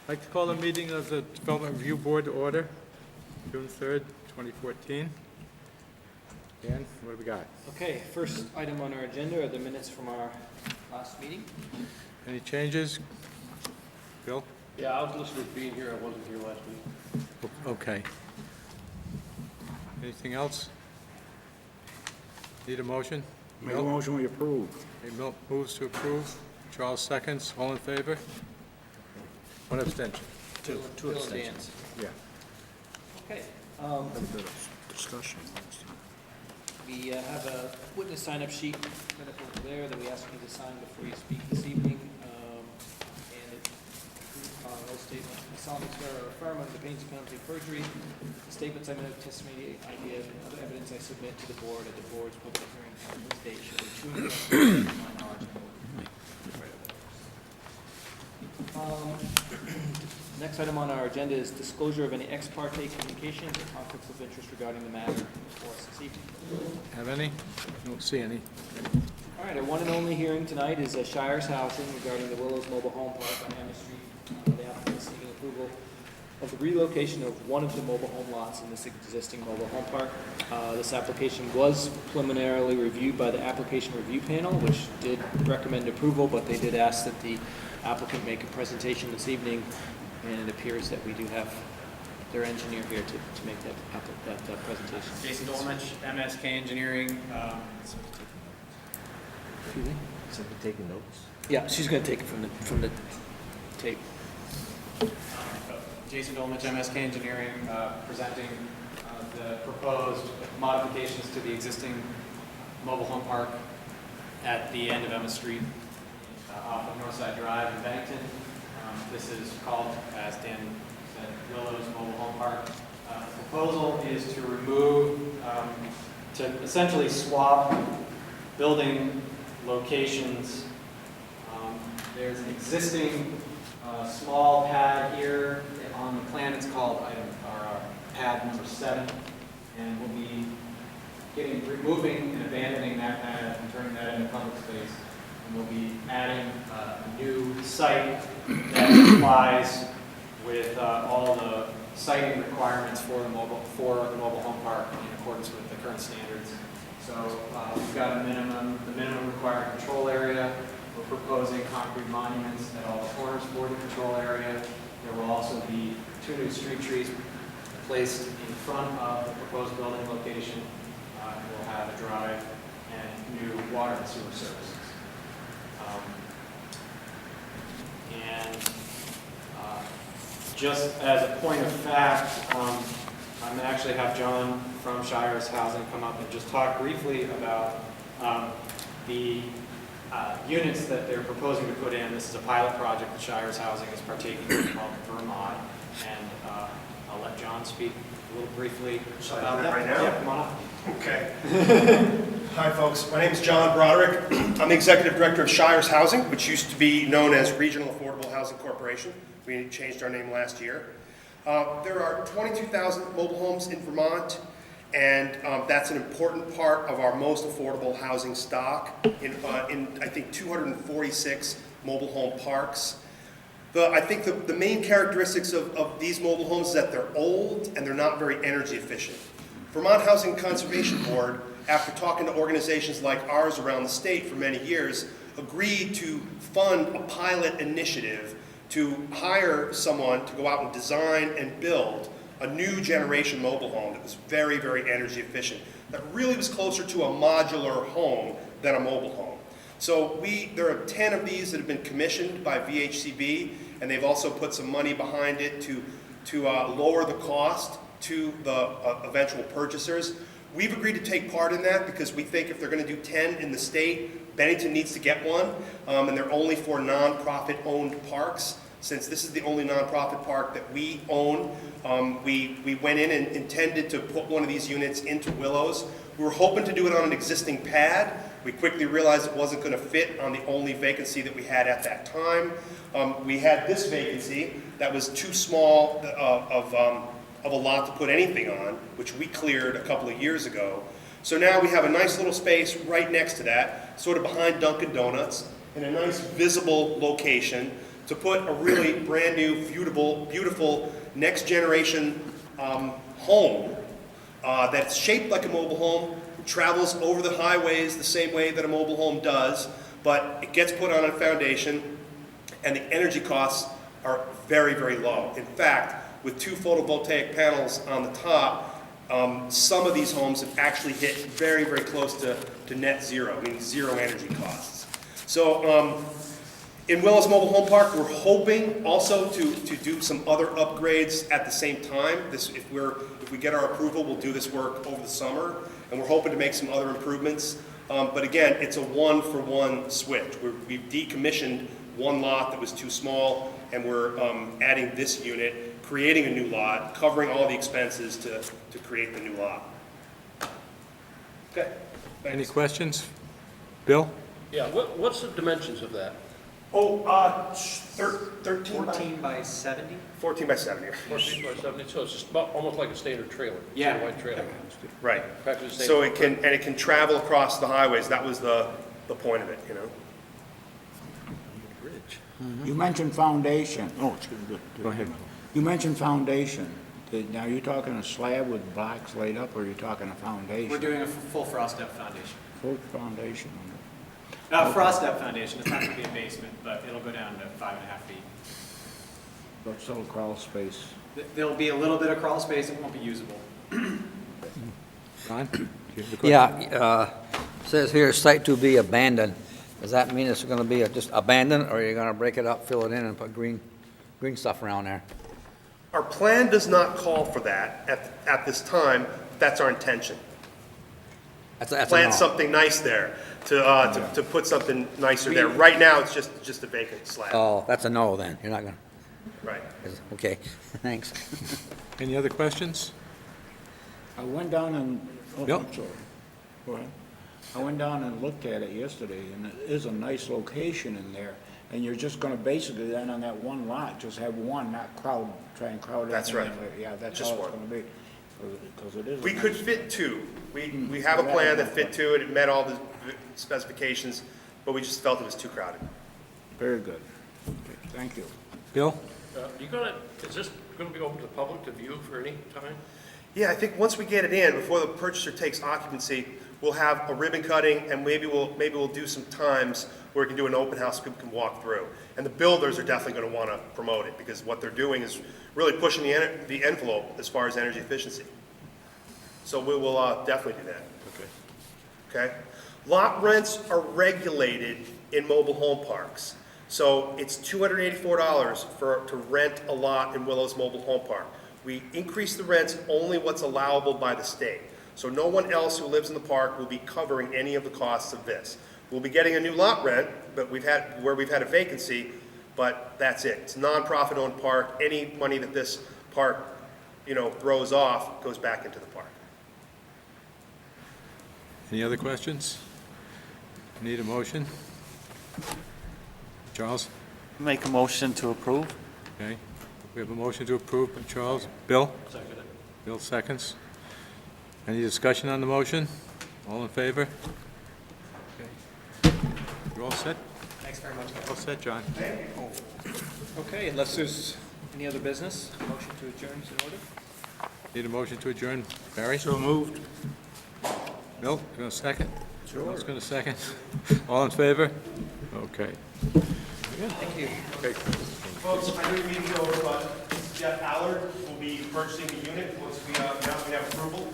I'd like to call the meeting of the Development Review Board to order, June 3rd, 2014. Dan, what do we got? Okay, first item on our agenda are the minutes from our last meeting. Any changes? Bill? Yeah, I was listening to being here. I wasn't here last week. Okay. Anything else? Need a motion? Make a motion, we approve. Okay, Milt moves to approve. Charles seconds. All in favor? One abstention. Two abstentions. Yeah. Okay, Have a bit of discussion. we have a witness sign-up sheet right up over there that we ask you to sign before you speak this evening. And it includes oath statement. I solemnly swear or affirm under the pains of penalty of perjury, the statements I make, testimony I give, and other evidence I submit to the board at the board's public hearing on this date shall be true and the best of my knowledge and ability. Next item on our agenda is disclosure of any ex parte communications or conflicts of interest regarding the matter before us this evening. Have any? Don't see any. All right, our one and only hearing tonight is Shire's Housing regarding the Willows Mobile Home Park on Amherst Street. The applicant is seeking approval of the relocation of one of the mobile home lots in this existing mobile home park. This application was preliminarily reviewed by the application review panel, which did recommend approval, but they did ask that the applicant make a presentation this evening, and it appears that we do have their engineer here to make that presentation. Jason Dolmich, MSK Engineering. Excuse me? So we're taking notes? Yeah, she's going to take it from the tape. Jason Dolmich, MSK Engineering, presenting the proposed modifications to the existing mobile home park at the end of Emma Street off of Northside Drive in Bennington. This is called, as Dan said, Willows Mobile Home Park. The proposal is to remove, to essentially swap building locations. There's an existing small pad here. On the plan, it's called pad number 7, and we'll be removing and abandoning that pad and turning that into public space. And we'll be adding a new site that complies with all the siting requirements for the mobile home park in accordance with the current standards. So we've got the minimum required control area. We're proposing concrete monuments at all the corners for the control area. There will also be 2 new street trees placed in front of the proposed building location. We'll have a drive and new water and sewer services. Just as a point of fact, I'm going to actually have John from Shire's Housing come up and just talk briefly about the units that they're proposing to put in. This is a pilot project that Shire's Housing is partaking in called Vermont, and I'll let John speak a little briefly about that. Right now? Yeah, come on up. Okay. Hi, folks. My name is John Broderick. I'm the Executive Director of Shire's Housing, which used to be known as Regional Affordable Housing Corporation. We changed our name last year. There are 22,000 mobile homes in Vermont, and that's an important part of our most affordable housing stock in I think, 246 mobile home parks. I think the main characteristics of these mobile homes is that they're old and they're not very energy efficient. Vermont Housing Conservation Board, after talking to organizations like ours around the state for many years, agreed to fund a pilot initiative to hire someone to go out and design and build a new generation mobile home that was very, very energy efficient, that really was closer to a modular home than a mobile home. So there are 10 of these that have been commissioned by VHCB, and they've also put some money behind it to lower the cost to the eventual purchasers. We've agreed to take part in that because we think if they're going to do 10 in the state, Bennington needs to get one, and they're only for nonprofit-owned parks. Since this is the only nonprofit park that we own, we went in and intended to put one of these units into Willows. We were hoping to do it on an existing pad. We quickly realized it wasn't going to fit on the only vacancy that we had at that time. We had this vacancy that was too small of a lot to put anything on, which we cleared a couple of years ago. So now we have a nice little space right next to that, sort of behind Dunkin' Donuts, in a nice visible location to put a really brand-new, beautiful, next-generation home that's shaped like a mobile home, travels over the highways the same way that a mobile home does, but it gets put on a foundation, and the energy costs are very, very low. In fact, with 2 photovoltaic panels on the top, some of these homes have actually hit very, very close to net zero, meaning zero energy costs. So in Willows Mobile Home Park, we're hoping also to do some other upgrades at the same time. If we get our approval, we'll do this work over the summer, and we're hoping to make some other improvements. But again, it's a one-for-one switch. We've decommissioned one lot that was too small, and we're adding this unit, creating a new lot, covering all the expenses to create the new lot. Okay. Any Thanks. questions? Bill? Yeah, what's the dimensions of that? Oh, 13 14 by 70? 14 by 70. 14 by 70, so it's just about, almost like a standard trailer. Yeah. Standard white trailer. Right. Practically the same So footprint. it can travel across the highways. That was the point of it, you know? You mentioned foundation. Oh, excuse me. Go ahead. You mentioned foundation. Now, are you talking a slab with blocks laid up, or are you talking a foundation? We're doing a full frost depth foundation. Full foundation. Frost depth foundation, it's not gonna be a basement, but it'll go down to 5.5 feet. But still crawl space. There'll be a little bit of crawl space, it won't be usable. Ron? Do you have a question? Yeah, says here, site to be abandoned. Does that mean it's gonna be just abandoned, or are you gonna break it up, fill it in, and put green stuff around there? Our plan does not call for that at this time. That's our intention. That's a Plant no. something nice there, to put something nicer there. Right now, it's just a vacant slab. Oh, that's a no then, you're not gonna, Right. okay, thanks. Any other questions? I went down and, oh, Yep. I'm sorry. Go ahead. I went down and looked at it yesterday, and it is a nice location in there. And you're just gonna basically then on that one lot, just have one, not try and crowd it. That's right. Yeah, that's Just all it's one. gonna be. Because it is. a We nice- could fit 2. We have a plan that fit 2, and it met all the specifications, but we just felt it was too crowded. Very good. Okay, thank you. Bill? Is this gonna be open to the public to view for any time? Yeah, I think once we get it in, before the purchaser takes occupancy, we'll have a ribbon cutting, and maybe we'll do some times where we can do an open house, people can walk through. And the builders are definitely gonna wanna promote it, because what they're doing is really pushing the envelope as far as energy efficiency. So we will definitely do that. Okay? Lot rents are regulated in mobile home parks. So it's $284 to rent a lot in Willows Mobile Home Park. We increase the rents only what's allowable by the state. So no one else who lives in the park will be covering any of the costs of this. We'll be getting a new lot rent, but we've had a vacancy, but that's it. It's a nonprofit owned park. Any money that this park, throws off goes back into the park. Any other questions? Need a motion? Charles? Make a motion to approve? Okay. We have a motion to approve by Charles. Bill? Bill seconds. Any discussion on the motion? All in favor? Okay. You're all set? Thanks very much, guys. All set, John? Okay, unless there's any other business, motion to adjourn is in order? Need a motion to adjourn? Barry? So moved. Bill, you going to second? Sure. Bill's going to second. All in favor? Okay. Thank you. Okay. Folks, I know your meeting's over, but Jeff Allard will be purchasing the unit once we have approval.